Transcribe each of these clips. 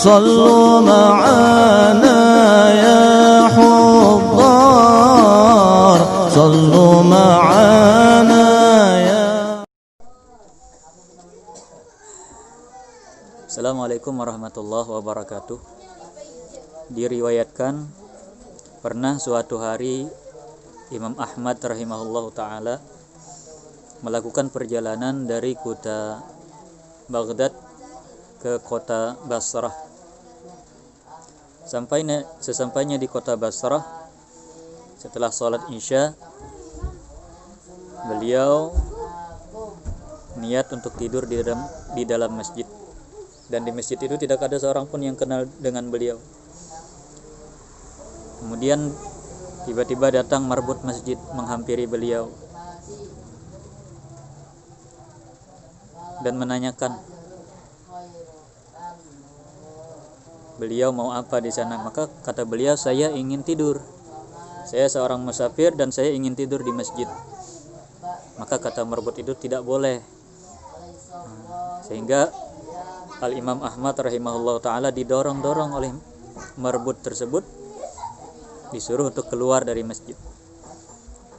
صلوا معنا يا حضار صلوا معنا يا. Assalamualaikum warahmatullahi wabarakatuh. Diriwayatkan pernah suatu hari Imam Ahmad rahimahullahu ta'ala melakukan perjalanan dari kota Baghdad ke kota Basrah. Sesampainya di kota Basrah, setelah sholat isya, beliau niat untuk tidur di dalam masjid. Dan di masjid itu tidak ada seorang pun yang kenal dengan beliau. Kemudian tiba-tiba datang marbut masjid menghampiri beliau dan menanyakan beliau mau apa di sana. Maka kata beliau, saya ingin tidur. Saya seorang musafir dan saya ingin tidur di masjid. Maka kata marbut itu, tidak boleh. Sehingga Al-Imam Ahmad rahimahullah ta'ala didorong-dorong oleh marbut tersebut, disuruh untuk keluar dari masjid.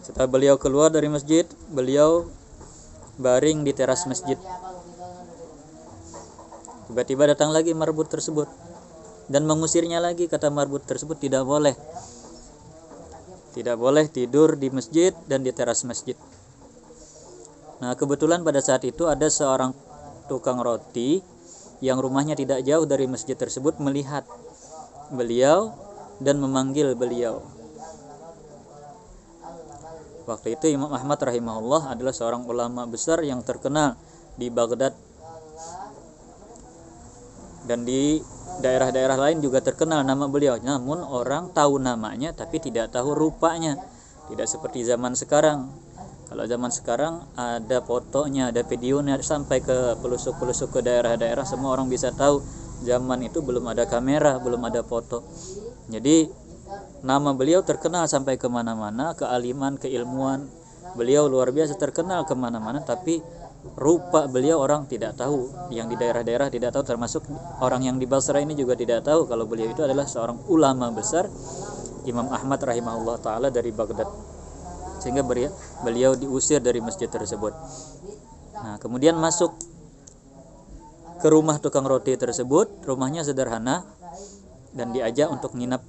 Setelah beliau keluar dari masjid, beliau baring di teras masjid. Tiba-tiba datang lagi marbut tersebut dan mengusirnya lagi. Kata marbut tersebut, tidak boleh tidur di masjid dan di teras masjid. Nah, kebetulan pada saat itu ada seorang tukang roti yang rumahnya tidak jauh dari masjid tersebut melihat beliau dan memanggil beliau. Waktu itu Imam Ahmad rahimahullah adalah seorang ulama besar yang terkenal di Baghdad, dan di daerah-daerah lain juga terkenal nama beliau. Namun orang tahu namanya tapi tidak tahu rupanya. Tidak seperti zaman sekarang. Kalau zaman sekarang ada fotonya, ada videonya sampai ke pelosok-pelosok ke daerah-daerah, semua orang bisa tahu. Zaman itu belum ada kamera, belum ada foto. Jadi nama beliau terkenal sampai kemana-mana, kealiman, keilmuan beliau luar biasa terkenal kemana-mana, tapi rupa beliau orang tidak tahu. Yang di daerah-daerah tidak tahu, termasuk orang yang di Basra ini juga tidak tahu kalau beliau itu adalah seorang ulama besar, Imam Ahmad rahimahullah ta'ala dari Baghdad. Sehingga beliau diusir dari masjid tersebut. Nah, kemudian masuk ke rumah tukang roti tersebut. Rumahnya sederhana dan diajak untuk nginap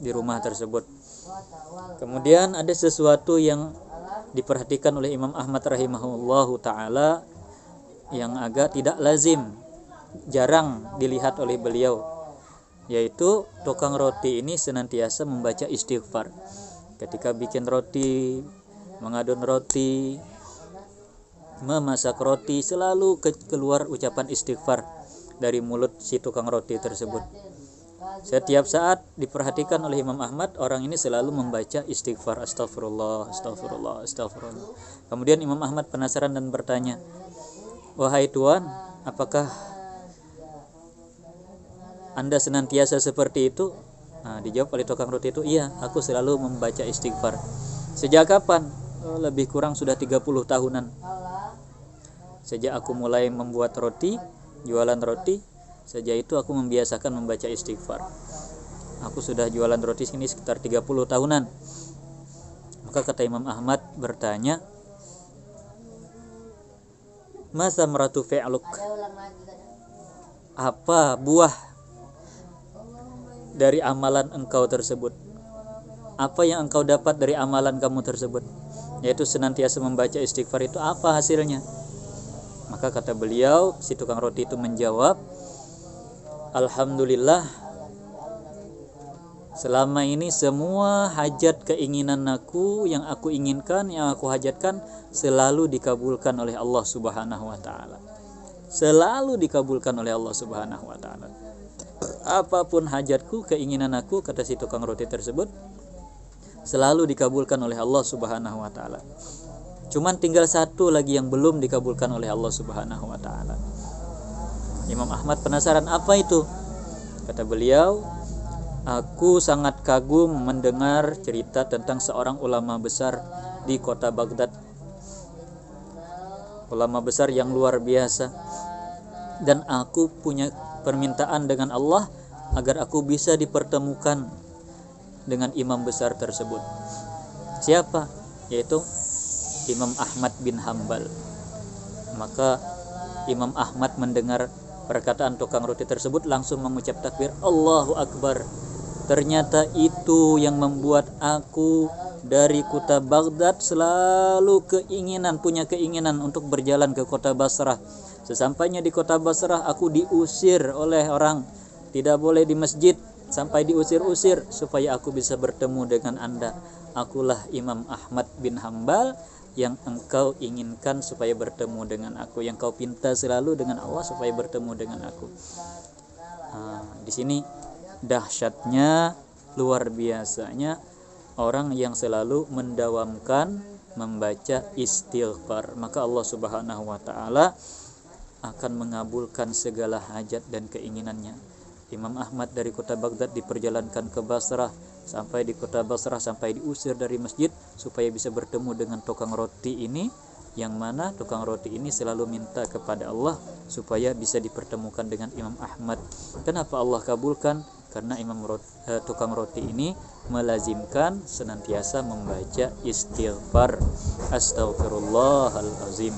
di rumah tersebut. Kemudian ada sesuatu yang diperhatikan oleh Imam Ahmad rahimahullahu ta'ala yang agak tidak lazim, jarang dilihat oleh beliau, yaitu tukang roti ini senantiasa membaca istighfar. Ketika bikin roti, mengadon roti, memasak roti, selalu keluar ucapan istighfar dari mulut si tukang roti tersebut. Setiap saat diperhatikan oleh Imam Ahmad, orang ini selalu membaca istighfar, astagfirullah, astagfirullah, astagfirullah. Kemudian Imam Ahmad penasaran dan bertanya, wahai Tuan, apakah Anda senantiasa seperti itu? Nah, dijawab oleh tukang roti itu, iya, aku selalu membaca istighfar. Sejak kapan? Lebih kurang sudah 30 tahunan. Sejak aku mulai membuat roti, jualan roti, sejak itu aku membiasakan membaca istighfar. Aku sudah jualan roti sini sekitar 30 tahunan. Maka kata Imam Ahmad bertanya, ma samratu fi'luk? Apa buah dari amalan engkau tersebut? Apa yang engkau dapat dari amalan kamu tersebut? Yaitu senantiasa membaca istighfar, itu apa hasilnya? Maka kata beliau, si tukang roti itu menjawab, alhamdulillah, selama ini semua hajat keinginan aku, yang aku inginkan, yang aku hajatkan, selalu dikabulkan oleh Allah Subhanahu wa ta'ala. Selalu dikabulkan oleh Allah Subhanahu wa ta'ala. Apapun hajatku, keinginan aku, kata si tukang roti tersebut, selalu dikabulkan oleh Allah Subhanahu wa ta'ala. Cuman tinggal satu lagi yang belum dikabulkan oleh Allah Subhanahu wa ta'ala. Imam Ahmad penasaran, apa itu? Kata beliau, aku sangat kagum mendengar cerita tentang seorang ulama besar di kota Baghdad. Ulama besar yang luar biasa. Dan aku punya permintaan dengan Allah agar aku bisa dipertemukan dengan imam besar tersebut. Siapa? Yaitu Imam Ahmad bin Hambal. Maka Imam Ahmad mendengar perkataan tukang roti tersebut langsung mengucap takbir, Allahu Akbar. Ternyata itu yang membuat aku dari kota Baghdad selalu punya keinginan untuk berjalan ke kota Basrah. Sesampainya di kota Basrah aku diusir oleh orang, tidak boleh di masjid, sampai diusir-usir supaya aku bisa bertemu dengan Anda. Akulah Imam Ahmad bin Hambal yang engkau inginkan supaya bertemu dengan aku, yang kau pinta selalu dengan Allah supaya bertemu dengan aku. Di sini dahsyatnya, luar biasanya orang yang selalu mendawamkan membaca istighfar, maka Allah Subhanahu wa taala akan mengabulkan segala hajat dan keinginannya. Imam Ahmad dari kota Baghdad diperjalankan ke Basrah, sampai di kota Basrah sampai diusir dari masjid supaya bisa bertemu dengan tukang roti ini, yang mana tukang roti ini selalu minta kepada Allah supaya bisa dipertemukan dengan Imam Ahmad. Kenapa Allah kabulkan? Karena tukang roti ini melazimkan senantiasa membaca istighfar, astaghfirullahalazim.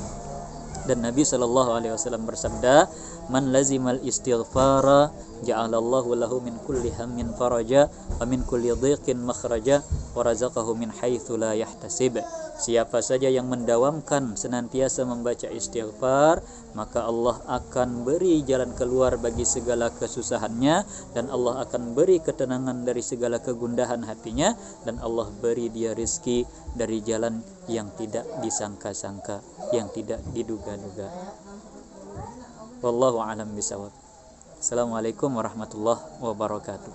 Dan Nabi SAW bersabda, man lazimal istighfara ja'alallahu lahu min kulli hammin faraja wa min kulli dhiqin makhraja wa razaqahu min haitsu la yahtasib. Siapa saja yang mendawamkan senantiasa membaca istighfar, maka Allah akan beri jalan keluar bagi segala kesusahannya, dan Allah akan beri ketenangan dari segala kegundahan hatinya, dan Allah beri dia rizki dari jalan yang tidak disangka-sangka, yang tidak diduga-duga. Wallahu a'lam bishawab. Assalamualaikum warahmatullahi wabarakatuh.